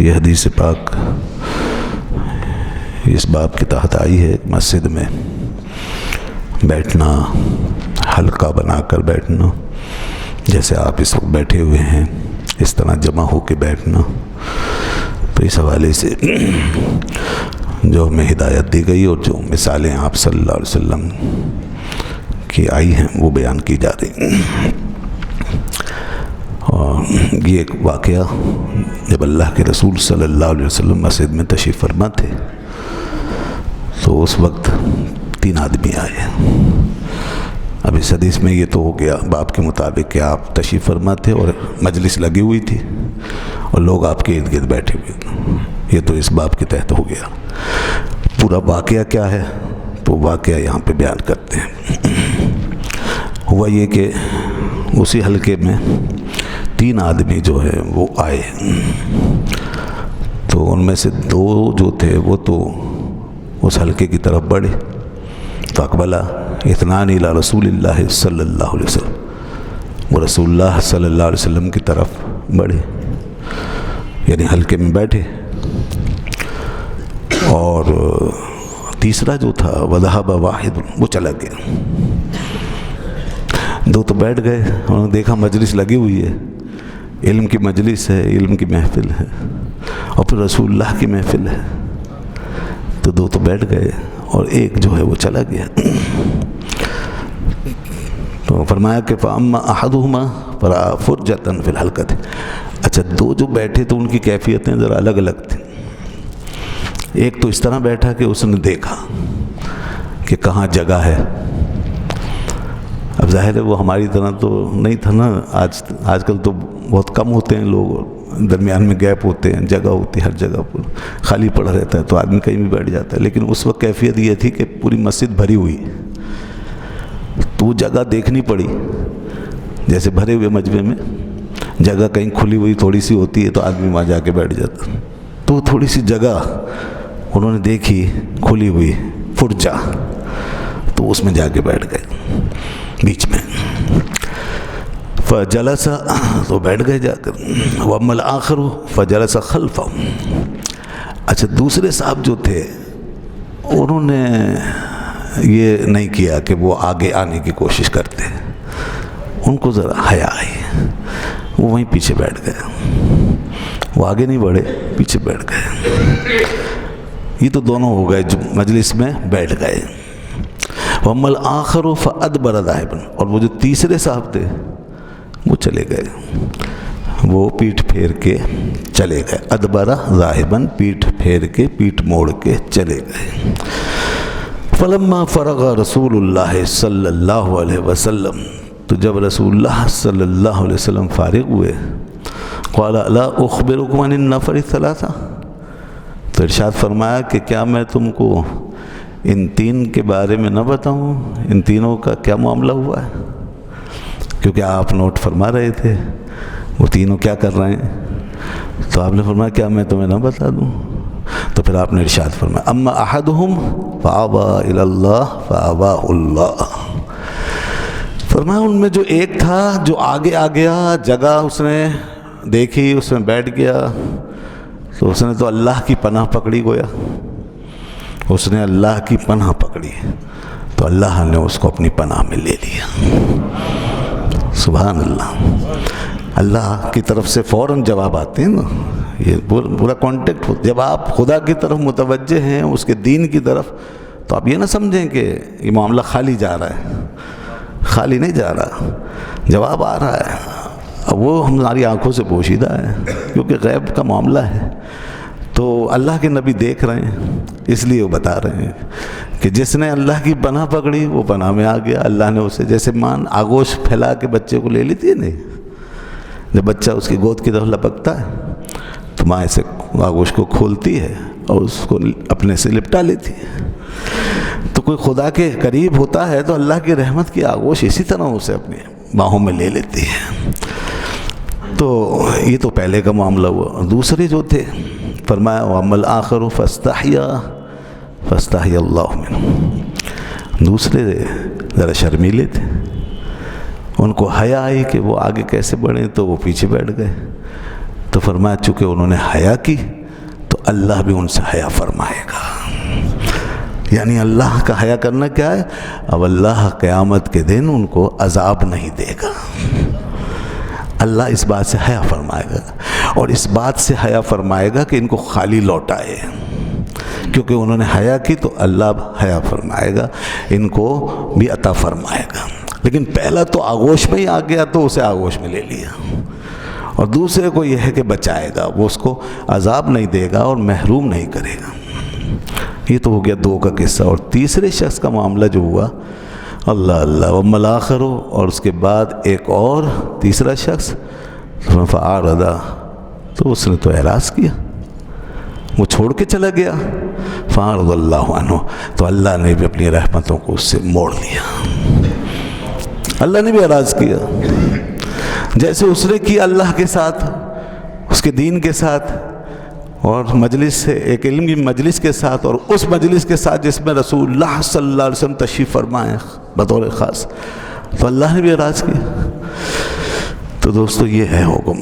یہ حدیث پاک اس باب کے تحت آئی ہے۔ مسجد میں بیٹھنا، حلقہ بنا کر بیٹھنا، جیسے آپ اس وقت بیٹھے ہوئے ہیں اس طرح جمع ہو کے بیٹھنا، تو اس حوالے سے جو ہمیں ہدایت دی گئی اور جو مثالیں آپ صلی اللہ علیہ وسلم کی آئی ہیں وہ بیان کی جا رہی ہیں۔ اور یہ ایک واقعہ جب اللہ کے رسول صلی اللہ علیہ وسلم مسجد میں تشریف فرما تھے تو اس وقت 3 آدمی آئے۔ اب اس حدیث میں یہ تو ہو گیا باب کے مطابق کہ آپ تشریف فرما تھے اور مجلس لگی ہوئی تھی اور لوگ آپ کے ارد گرد بیٹھے ہوئے تھے، یہ تو اس باب کے تحت ہو گیا۔ پورا واقعہ کیا ہے تو واقعہ یہاں پہ بیان کرتے ہیں۔ ہوا یہ کہ اسی حلقے میں 3 آدمی جو ہے وہ آئے، تو ان میں سے 2 جو تھے وہ تو اس حلقے کی طرف بڑھے، فاقبلا اثنان الی رسول اللہ صلی اللہ علیہ وسلم، وہ رسول اللہ صلی اللہ علیہ وسلم کی طرف بڑھے، یعنی حلقے میں بیٹھے۔ اور تیسرا جو تھا وذهب واحد، وہ چلا گیا۔ 2 تو بیٹھ گئے، انہوں نے دیکھا مجلس لگی ہوئی ہے، علم کی مجلس ہے، علم کی محفل ہے، اور پھر رسول اللہ کی محفل ہے، تو 2 تو بیٹھ گئے اور ایک جو ہے وہ چلا گیا۔ تو فرمایا کہ فَأَمَّا أَحَدُهُمَا فَرَأَىٰ فُرْجَةً فِي الْحَلْقَةِ۔ اچھا 2 جو بیٹھے تو ان کی کیفیتیں ذرا الگ الگ تھیں۔ ایک تو اس طرح بیٹھا کہ اس نے دیکھا کہ کہاں جگہ ہے۔ اب ظاہر ہے وہ ہماری طرح تو نہیں تھا نا، آج کل تو بہت کم ہوتے ہیں لوگ، درمیان میں گیپ ہوتے ہیں، جگہ ہوتی ہے، ہر جگہ پر خالی پڑا رہتا ہے تو آدمی کہیں بھی بیٹھ جاتا ہے، لیکن اس وقت کیفیت یہ تھی کہ پوری مسجد بھری ہوئی، تو وہ جگہ دیکھنی پڑی۔ جیسے بھرے ہوئے مجمع میں جگہ کہیں کھلی ہوئی تھوڑی سی ہوتی ہے تو آدمی وہاں جا کے بیٹھ جاتا، تو تھوڑی سی جگہ انہوں نے دیکھی کھلی ہوئی فرجہ، تو اس میں جا کے بیٹھ گئے بیچ میں۔ فجلس، تو بیٹھ گئے جا کر۔ وَأَمَّا الْآخَرُ فَجَلَسَ خَلْفَهُ۔ اچھا دوسرے صاحب جو تھے انہوں نے یہ نہیں کیا کہ وہ آگے آنے کی کوشش کرتے، ان کو ذرا حیا آئی، وہ وہیں پیچھے بیٹھ گئے، وہ آگے نہیں بڑھے، پیچھے بیٹھ گئے۔ یہ تو دونوں ہو گئے جو مجلس میں بیٹھ گئے۔ وَأَمَّا الْآخَرُ فَأَدْبَرَ ذَاهِبًا، اور وہ جو تیسرے صاحب تھے وہ چلے گئے، وہ پیٹھ پھیر کے چلے گئے۔ ادبرہ ذاہباً، پیٹھ پھیر کے، پیٹھ موڑ کے چلے گئے۔ فلما فرغ رسول اللہ صلی اللہ علیہ وسلم، تو جب رسول اللہ صلی اللہ علیہ وسلم فارغ ہوئے، قال لا اخبرکم عن النفر الثلاثہ، تو ارشاد فرمایا کہ کیا میں تم کو ان 3 کے بارے میں نہ بتاؤں، ان تینوں کا کیا معاملہ ہوا ہے، کیونکہ آپ نوٹ فرما رہے تھے وہ تینوں کیا کر رہے ہیں، تو آپ نے فرمایا کیا میں تمہیں نہ بتا دوں، تو پھر آپ نے ارشاد فرمایا اما احدہم فآبا الی اللہ فآباہ اللہ، فرمایا ان میں جو ایک تھا جو آگے آ گیا، جگہ اس نے دیکھی، اس میں بیٹھ گیا، تو اس نے تو اللہ کی پناہ پکڑی، گویا اس نے اللہ کی پناہ پکڑی، تو اللہ نے اس کو اپنی پناہ میں لے لیا۔ سبحان اللہ، اللہ کی طرف سے فوراً جواب آتے ہیں نا، یہ پورا کانٹیکٹ ہو۔ جب آپ خدا کی طرف متوجہ ہیں، اس کے دین کی طرف، تو آپ یہ نہ سمجھیں کہ یہ معاملہ خالی جا رہا ہے، خالی نہیں جا رہا، جواب آ رہا ہے، اب وہ ہماری آنکھوں سے پوشیدہ ہے کیونکہ غیب کا معاملہ ہے، تو اللہ کے نبی دیکھ رہے ہیں، اس لیے وہ بتا رہے ہیں کہ جس نے اللہ کی پناہ پکڑی وہ پناہ میں آ گیا، اللہ نے اسے جیسے ماں آگوش پھیلا کے بچے کو لے لیتی ہے، نہیں، جب بچہ اس کی گود کی طرف لپکتا ہے تو ماں اسے آگوش کو کھولتی ہے اور اس کو اپنے سے لپٹا لیتی ہے، تو کوئی خدا کے قریب ہوتا ہے تو اللہ کی رحمت کی آگوش اسی طرح اسے اپنے باہوں میں لے لیتی ہے۔ تو یہ تو پہلے کا معاملہ ہوا۔ دوسرے جو تھے فرمایا وَأَمَّا الْآخَرُ فَاسْتَحْيَا اللَّهُ مِنْهُ، دوسرے ذرا شرمیلے تھے، ان کو حیا آئی کہ وہ آگے کیسے بڑھیں، تو وہ پیچھے بیٹھ گئے، تو فرمایا چونکہ انہوں نے حیا کی تو اللہ بھی ان سے حیا فرمائے گا. یعنی اللہ کا حیا کرنا کیا ہے؟ اب اللہ قیامت کے دن ان کو عذاب نہیں دے گا. اللہ اس بات سے حیا فرمائے گا، اور اس بات سے حیا فرمائے گا کہ ان کو خالی لوٹائے، کیونکہ انہوں نے حیا کی تو اللہ حیا فرمائے گا، ان کو بھی عطا فرمائے گا. لیکن پہلا تو آغوش میں ہی آ گیا تو اسے آغوش میں لے لیا، اور دوسرے کو یہ ہے کہ بچائے گا، وہ اس کو عذاب نہیں دے گا اور محروم نہیں کرے گا. یہ تو ہو گیا دو کا قصہ. اور تیسرے شخص کا معاملہ جو ہوا، اللہ اللہ وَأَمَّا الْآخَرُ، اور اس کے بعد ایک اور تیسرا شخص فَأَعْرَضَ، تو اس نے تو اعراض کیا، وہ چھوڑ کے چلا گیا. فَأَعْرَضَ اللَّهُ عَنْهُ، تو اللہ نے بھی اپنی رحمتوں کو اس سے موڑ لیا. اللہ نے بھی اعراض کیا، جیسے اس نے کیا اللہ کے ساتھ، اس کے دین کے ساتھ، اور مجلس سے ایک علم کی مجلس کے ساتھ، اور اس مجلس کے ساتھ جس میں رسول اللہ صلی اللہ علیہ وسلم تشریف فرمائے بطور خاص، تو اللہ نے بھی اعراض کیا. تو دوستو یہ ہے حکم،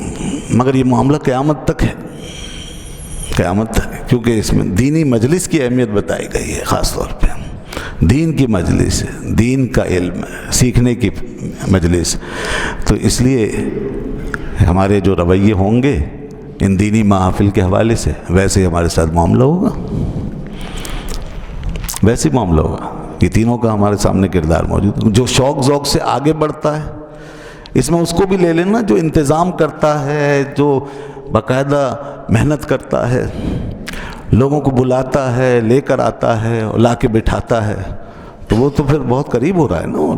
مگر یہ معاملہ قیامت تک ہے، قیامت تک، کیونکہ اس میں دینی مجلس کی اہمیت بتائی گئی ہے. خاص طور پہ دین کی مجلس، دین کا علم سیکھنے کی مجلس، تو اس لیے ہمارے جو رویے ہوں گے ان دینی محافل کے حوالے سے، ویسے ہی ہمارے ساتھ معاملہ ہوگا، ویسے ہی معاملہ ہوگا. یہ تینوں کا ہمارے سامنے کردار موجود ہے. جو شوق ذوق سے آگے بڑھتا ہے، اس میں اس کو بھی لے لینا، جو انتظام کرتا ہے، جو باقاعدہ محنت کرتا ہے، لوگوں کو بلاتا ہے، لے کر آتا ہے اور لا کے بٹھاتا ہے، تو وہ تو پھر بہت قریب ہو رہا ہے نا، اور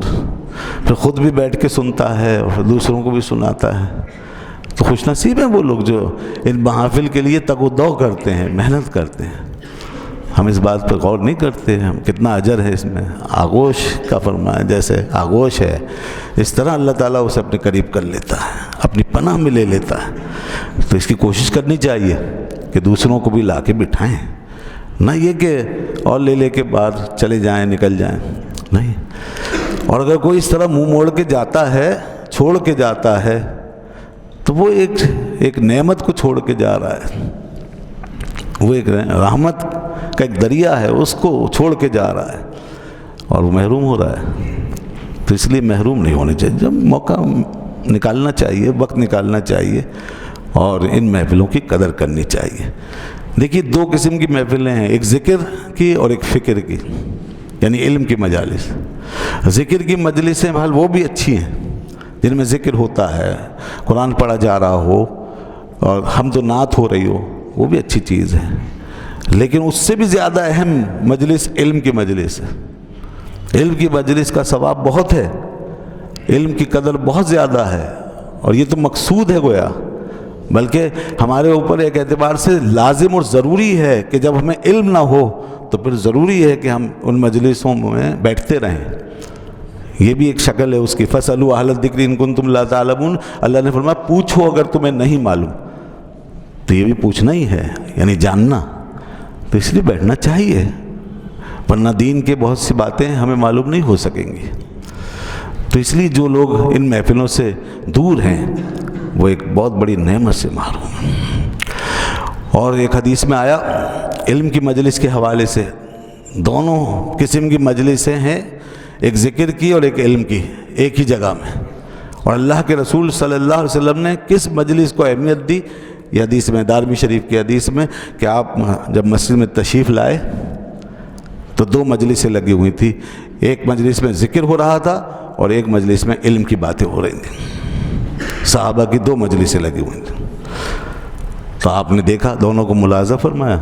پھر خود بھی بیٹھ کے سنتا ہے اور پھر دوسروں کو بھی سناتا ہے. تو خوش نصیب ہیں وہ لوگ جو ان محافل کے لیے تگ و دو کرتے ہیں، محنت کرتے ہیں. ہم اس بات پر غور نہیں کرتے ہم کتنا اجر ہے اس میں. آغوش کا فرمایا، جیسے آغوش ہے اس طرح اللہ تعالیٰ اسے اپنے قریب کر لیتا ہے، اپنی پناہ میں لے لیتا ہے. تو اس کی کوشش کرنی چاہیے کہ دوسروں کو بھی لا کے بٹھائیں، نہ یہ کہ اور لے کے باہر چلے جائیں، نکل جائیں، نہیں. اور اگر کوئی اس طرح منہ موڑ کے جاتا ہے، چھوڑ کے جاتا ہے، تو وہ ایک نعمت کو چھوڑ کے جا رہا ہے، وہ ایک رحمت کا ایک دریا ہے، اس کو چھوڑ کے جا رہا ہے اور وہ محروم ہو رہا ہے. تو اس لیے محروم نہیں ہونے چاہیے، جب موقع نکالنا چاہیے، وقت نکالنا چاہیے اور ان محفلوں کی قدر کرنی چاہیے. دیکھیے دو قسم کی محفلیں ہیں، ایک ذکر کی اور ایک فکر کی، یعنی علم کی مجالس. ذکر کی مجلسیں بہرحال وہ بھی اچھی ہیں جن میں ذکر ہوتا ہے، قرآن پڑھا جا رہا ہو اور حمد و نعت ہو رہی ہو، وہ بھی اچھی چیز ہے. لیکن اس سے بھی زیادہ اہم مجلس علم کی مجلس ہے. علم کی مجلس کا ثواب بہت ہے، علم کی قدر بہت زیادہ ہے، اور یہ تو مقصود ہے گویا، بلکہ ہمارے اوپر ایک اعتبار سے لازم اور ضروری ہے کہ جب ہمیں علم نہ ہو تو پھر ضروری ہے کہ ہم ان مجلسوں میں بیٹھتے رہیں. یہ بھی ایک شکل ہے اس کی. فَاسْأَلُوا أَهْلَ الذِّكْرِ إِن كُنتُمْ لَا تَعْلَمُونَ. اللہ نے فرمایا پوچھو اگر تمہیں نہیں معلوم. تو یہ بھی پوچھنا ہی ہے، یعنی جاننا. تو اس لیے بیٹھنا چاہیے، ورنہ دین کے بہت سی باتیں ہمیں معلوم نہیں ہو سکیں گی. تو اس لیے جو لوگ ان محفلوں سے دور ہیں وہ ایک بہت بڑی نعمت سے محروم ہیں. اور ایک حدیث میں آیا علم کی مجلس کے حوالے سے، دونوں قسم کی مجلسیں ہیں، ایک ذکر کی اور ایک علم کی، ایک ہی جگہ میں. اور اللہ کے رسول صلی اللہ علیہ وسلم نے کس مجلس کو اہمیت دی، یہ حدیث میں دارمی شریف کی حدیث میں کہ آپ جب مسجد میں تشریف لائے تو دو مجلسیں لگی ہوئی تھی. ایک مجلس میں ذکر ہو رہا تھا اور ایک مجلس میں علم کی باتیں ہو رہی تھیں. صحابہ کی دو مجلسیں لگی ہوئی تھیں. تو آپ نے دیکھا، دونوں کو ملاحظہ فرمایا،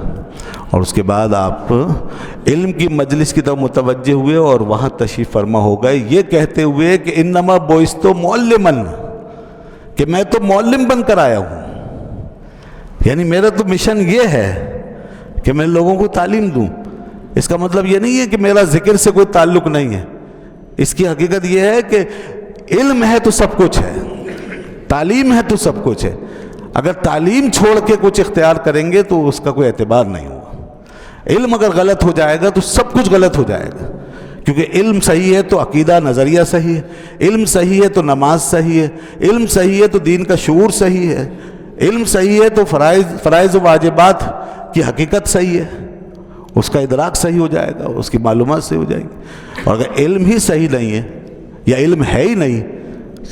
اور اس کے بعد آپ علم کی مجلس کی طرف متوجہ ہوئے اور وہاں تشریف فرما ہو گئے، یہ کہتے ہوئے کہ انما بعثت معلما، کہ میں تو معلم بن کر آیا ہوں. یعنی میرا تو مشن یہ ہے کہ میں لوگوں کو تعلیم دوں. اس کا مطلب یہ نہیں ہے کہ میرا ذکر سے کوئی تعلق نہیں ہے. اس کی حقیقت یہ ہے کہ علم ہے تو سب کچھ ہے، تعلیم ہے تو سب کچھ ہے. اگر تعلیم چھوڑ کے کچھ اختیار کریں گے تو اس کا کوئی اعتبار نہیں ہوگا. علم اگر غلط ہو جائے گا تو سب کچھ غلط ہو جائے گا. کیونکہ علم صحیح ہے تو عقیدہ نظریہ صحیح ہے، علم صحیح ہے تو نماز صحیح ہے، علم صحیح ہے تو دین کا شعور صحیح ہے، علم صحیح ہے تو فرائض و واجبات کی حقیقت صحیح ہے، اس کا ادراک صحیح ہو جائے گا، اس کی معلومات صحیح ہو جائے گی. اور اگر علم ہی صحیح نہیں ہے یا علم ہے ہی نہیں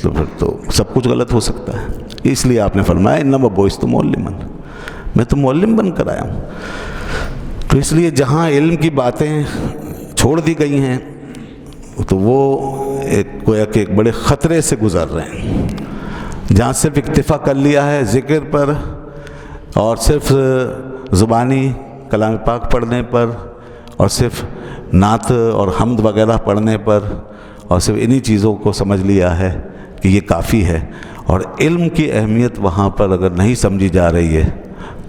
تو پھر تو سب کچھ غلط ہو سکتا ہے. اس لیے آپ نے فرمایا انما بعثت معلما، میں تو معلم بن کر آیا ہوں. تو اس لیے جہاں علم کی باتیں چھوڑ دی گئی ہیں تو وہ گویا کہ ایک بڑے خطرے سے گزر رہے ہیں. جہاں صرف اکتفا کر لیا ہے ذکر پر اور صرف زبانی کلام پاک پڑھنے پر اور صرف نعت اور حمد وغیرہ پڑھنے پر اور صرف انہی چیزوں کو سمجھ لیا ہے کہ یہ کافی ہے، اور علم کی اہمیت وہاں پر اگر نہیں سمجھی جا رہی ہے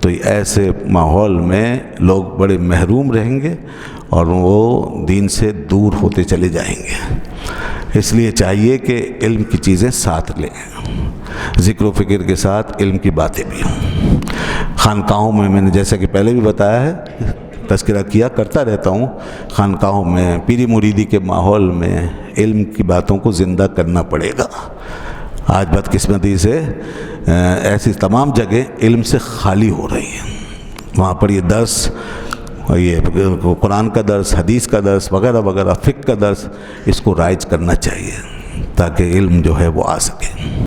تو ایسے ماحول میں لوگ بڑے محروم رہیں گے اور وہ دین سے دور ہوتے چلے جائیں گے. اس لیے چاہیے کہ علم کی چیزیں ساتھ لیں، ذکر و فکر کے ساتھ علم کی باتیں بھی ہوں. خانقاہوں میں نے جیسا کہ پہلے بھی بتایا ہے، تذکرہ کیا کرتا رہتا ہوں، خانقاہوں میں پیری مریدی کے ماحول میں علم کی باتوں کو زندہ کرنا پڑے گا. آج بدقسمتی سے ایسی تمام جگہ علم سے خالی ہو رہی ہیں. وہاں پر یہ درس، یہ قرآن کا درس، حدیث کا درس وغیرہ وغیرہ، فقہ کا درس، اس کو رائج کرنا چاہیے تاکہ علم جو ہے وہ آ سکے.